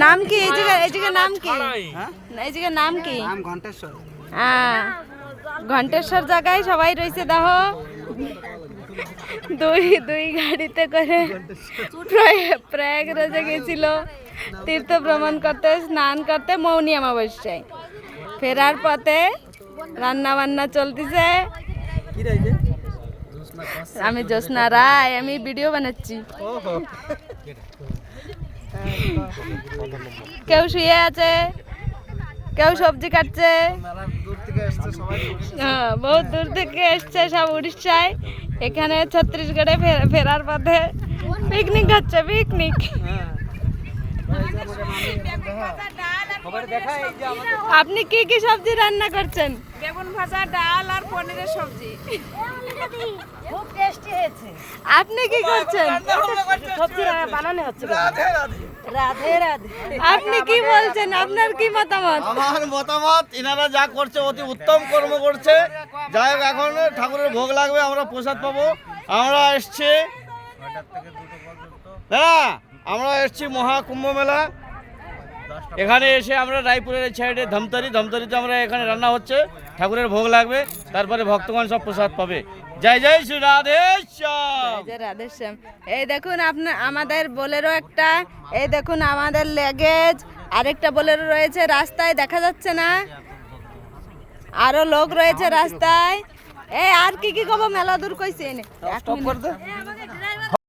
নাম কি এই জায়গার নাম কি? এই জায়গার নাম কি? ঘণ্টেশ্বর। ঘণ্টেশ্বর জায়গায় সবাই রয়েছে দেখো, দুই গাড়িতে করে প্রয়াগরাজে গেছিল তীর্থ ভ্রমণ করতে, স্নান করতে মৌনী অমাবস্যায়। ফেরার পথে রান্না বান্না চলতেছে। আমি জ্যোৎস্না রায়, আমি ভিডিও বানাচ্ছি। কেউ শুয়ে আছে, কেউ সবজি কাটছে। বহুত দূর থেকে এসছে সব উড়িষ্যায়, এখানে ছত্তিশগড়ে ফেরার পথে পিকনিক হচ্ছে, পিকনিক। আপনি কি কি সবজি রান্না করছেন? বেগুন ভাজা, ডাল আর পনিরের সবজি। খুব টেস্টি হয়েছে। আপনি কি করছেন? সবজি বানানো হচ্ছে। রাধে রাধে। আপনি কি বলছেন? আপনার কি মতামত? আমার মতামত, এনারা যা করছে অতি উত্তম কর্ম করছে। যাই হোক, এখন ঠাকুরের ভোগ লাগবে, আমরা প্রসাদ পাবো। আমরা এসছি আমরা এসছি মহাকুম্ভ মেলা। এখানে এসে আমরা রায়পুরের সাইডে ধমতরিতে আমরা এখানে রান্না হচ্ছে, ঠাকুরের ভোগ লাগবে, তারপরে ভক্তগণ সব প্রসাদ পাবে। জয় জয় শ্রী রাধেশ্যাম। জয় রাধেশ্যাম। এই দেখুন আমাদের বোলেরো একটা, এই দেখুন আমাদের লেগেজ আরেকটা বোলেরো রয়েছে রাস্তায়, দেখা যাচ্ছে না, আরো লোক রয়েছে রাস্তায়। এই আর কি কি কব, মেলা দূর কইছে।